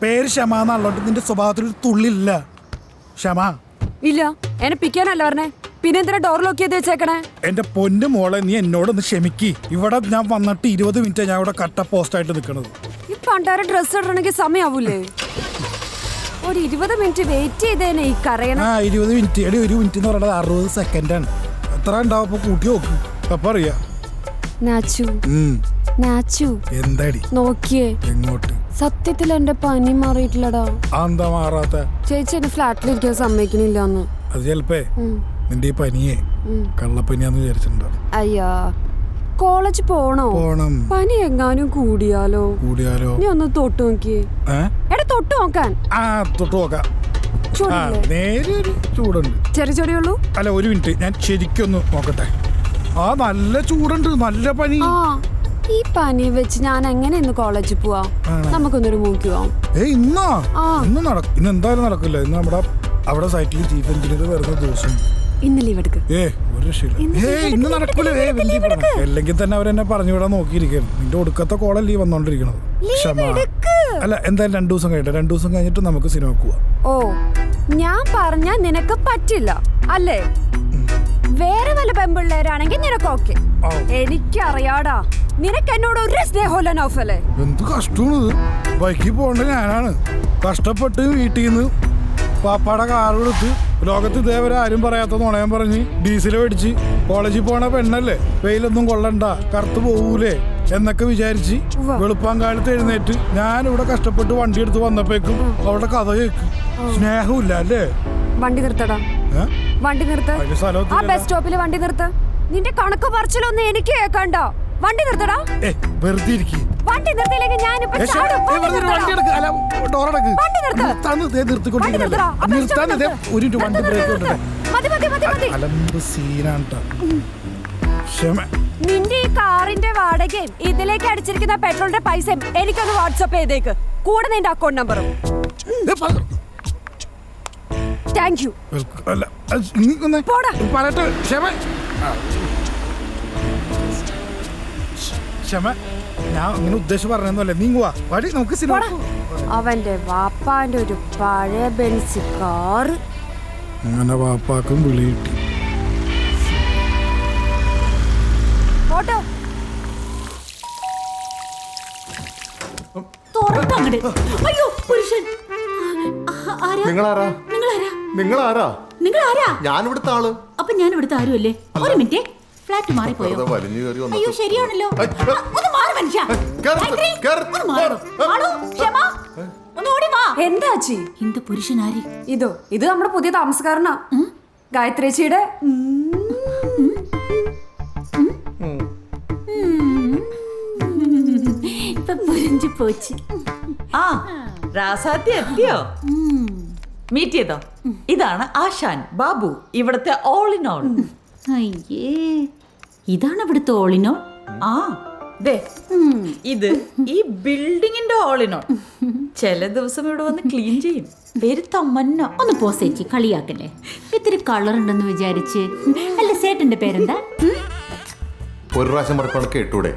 പേര് ക്ഷമ എന്നുള്ളോട്ട് നിന്റെ സ്വഭാവത്തിൽ ഒരു തുള്ളില്ല. ക്ഷമ ഇല്ല. എന്നെ പിക്കാനല്ല പറഞ്ഞേ, പിന്നെ എന്തിനാ ഡോർ ലോക്ക് ചെയ്ത് വെച്ചേക്കണേ? എന്റെ പൊന്നു മോളെ, നീ എന്നോടൊന്ന് ക്ഷമിക്ക്. ഇവിടെ ഞാൻ വന്നിട്ട് 20 മിനിറ്റ് ഞാൻ ഇവിടെ കട്ട പോസ്റ്റായിട്ട് നിൽക്കണത്. ഈ പണ്ടാര ഡ്രസ് ഇടണമെങ്കിൽ സമയാവൂലേ? ഒരു 20 മിനിറ്റ് വെയിറ്റ് ചെയ്തേനെ ഈ കരയണ. 20 മിനിറ്റ് എടി, 1 മിനിറ്റ് എന്ന് പറയുന്നത് 60 സെക്കൻഡാണ്. എത്ര ഉണ്ടാവും അപ്പൊ കൂട്ടി നോക്ക്, അപ്പൊ അറിയാ. നാച്ചു എന്താടി നോക്കിയേ എങ്ങോട്ട്? സത്യത്തിൽ എന്റെ പനി മാറിയിട്ടില്ലടാ. എന്താ മാറാത്ത? ചേച്ചി എന്നെ ഫ്ലാറ്റിലിരിക്കാൻ സമ്മതിക്കണില്ലാന്ന്. അത് ചിലപ്പേ നിന്റെ ഈ പനിയെ കള്ളപ്പനിയാന്ന് വിചാരിച്ചിട്ടുണ്ടോ? അയ്യാ, കോളേജ് പോണോ? പോണം. പനി എങ്ങാനും കൂടിയാലോ? നീ ഒന്ന് തൊട്ട് നോക്കിയേ. എടാ തൊട്ട് നോക്കാൻ. തൊട്ട് നോക്കാം. ചൂടില്ലേ? നേരെ ഒരു ചൂടുണ്ട്. ചെറിയ ചെറിയുള്ളൂ. അല്ല, 1 മിനിറ്റ് ഞാൻ ശരിക്കൊന്ന് നോക്കട്ടെ. നല്ല ചൂടുണ്ട്, നല്ല പനി. ഈ പനി വെച്ച് ഞാൻ എങ്ങനെ ഇന്ന് കോളേജിൽ പോവാ? നമുക്കൊന്നൊരു മൂക്കി പോവാം. ഇന്ന് എന്തായാലും നടക്കില്ല. ഇന്ന് അവിടെ സൈറ്റിൽ ചീഫ് എഞ്ചിനീയർ വരുന്ന ദിവസം. ഇന്ന് ലീവ് എടുക്ക്. ഇന്ന് നടക്കൂല. അല്ലെങ്കിൽ തന്നെ അവരെന്നെ പറഞ്ഞു വിടാൻ നോക്കിയിരിക്കണം. നിന്റെ ഒടുക്കത്തെ കോളല്ലേ വന്നോണ്ടിരിക്കണത്. അല്ല, എന്തായാലും 2 ദിവസം കഴിയട്ടെ. 2 ദിവസം കഴിഞ്ഞിട്ട് നമുക്ക് സിനിമ പോവാം. ഓ, ഞാൻ പറഞ്ഞ നിനക്ക് പറ്റില്ല അല്ലേ? വേറെ വല്ല പെമ്പിള്ളേരാണെങ്കിൽ നിനക്ക് ഓക്കെ. എനിക്കറിയാടാ, നിനക്ക് എന്നോട് ഒരു സ്നേഹമില്ല നൗഫലേ. എന്ത് കഷ്ടമാണിത്. ബൈക്കിൽ പോകേണ്ട ഞാനാണ് കഷ്ടപ്പെട്ട് വീട്ടിൽ നിന്ന് പാപ്പാടെ കാർ എടുത്ത് ലോകത്ത് ഇതേവരെ ആരും പറയാത്ത നുണയം പറഞ്ഞ് ഡീസൽ മേടിച്ച് കോളേജിൽ പോണ പെണ്ണല്ലേ, വെയിലൊന്നും കൊള്ളണ്ട, കറുത്ത് പോകൂലേ എന്നൊക്കെ വിചാരിച്ച് വെളുപ്പാങ്കാലത്ത് എഴുന്നേറ്റ് ഞാൻ ഇവിടെ കഷ്ടപ്പെട്ട് വണ്ടി എടുത്ത് വന്നപ്പോഴേക്കും അവിടെ കഥ കേക്ക്. സ്നേഹമില്ല അല്ലേ? വണ്ടി നിർത്തടാ, വണ്ടി നിർത്ത. ആ ബസ് സ്റ്റോപ്പിൽ വണ്ടി നിർത്ത. നിന്റെ കണക്ക് പറച്ചിലൊന്നും എനിക്ക് കേൾക്കണ്ട. വണ്ടി നിർത്തടാ. വെറുതെ ഇരിക്കും. വണ്ടി നിർത്തിയില്ലെങ്കിൽ ഞാനിപ്പോ നിന്റെ ഈ കാറിന്റെ വാടകയും ഇതിലേക്ക് അടിച്ചിരിക്കുന്ന പെട്രോളിന്റെ പൈസയും എനിക്കൊന്ന് വാട്സ്ആപ്പ് ചെയ്തേക്ക്, കൂടെ നിന്റെ അക്കൗണ്ട് നമ്പറും. Thank you. ഞാൻ അങ്ങനെ ഉദ്ദേശിച്ച് പറഞ്ഞല്ലേ. നീങ്ങുവാ വടി, നമുക്ക് സിനിമ. അവന്റെ വാപ്പാന്റെ ഒരു പഴയ ബെൻസ് കാർ. അങ്ങനെ വാപ്പാക്കും വിളി കിട്ടി. ഫോട്ടോ അയ്യോ പുരുഷൻ. നിങ്ങളാരാ? ഞാൻ ഇവിടുത്തെ ആള്. അപ്പൊ ഞാൻ ഇവിടുത്തെ ആരുമല്ലേ? ഒരു മിനിറ്റ്, ഫ്ലാറ്റ് മാറിപ്പോയോ? അയ്യോ ശരിയാണല്ലോ. ഒന്ന് മാറി മനുഷ്യ. എന്താച്ചി? എന്ത് പുരുഷനാരി? ഇത് നമ്മുടെ പുതിയ താമസക്കാരനാ, ഗായത്രിച്ചിയുടെ. ഇപ്പൊ പുരിഞ്ചു പോച്ച്. ആ രാസാത്തി എത്തിയോ? മീറ്റ് ചെയ്തോ? ഇതാണ് ആശാൻ ബാബു, ഇവിടുത്തെ ഓൾ ഇൻ ഓൾ. അയ്യേ, ഇതാണ് ഇവിടുത്തെ ഓൾ ഇൻ ഓൾ? ആ ദേ, ഇത് ഈ ബിൽഡിങ്ങിന്റെ ഓൾ ഇൻ ഓൾ. ചില ദിവസം ഇവിടെ വന്ന് ക്ലീൻ ചെയ്യും. പേര് തമ്മന്ന. ഒന്ന് പോസേച്ചി, കളിയാക്കല്ലേ. ഇത്തിരി കളർ ഉണ്ടെന്ന് വിചാരിച്ച്. അല്ല, സേട്ടന്റെ പേരെന്താ? ഒരു പ്രാവശ്യം കേട്ടൂടെ?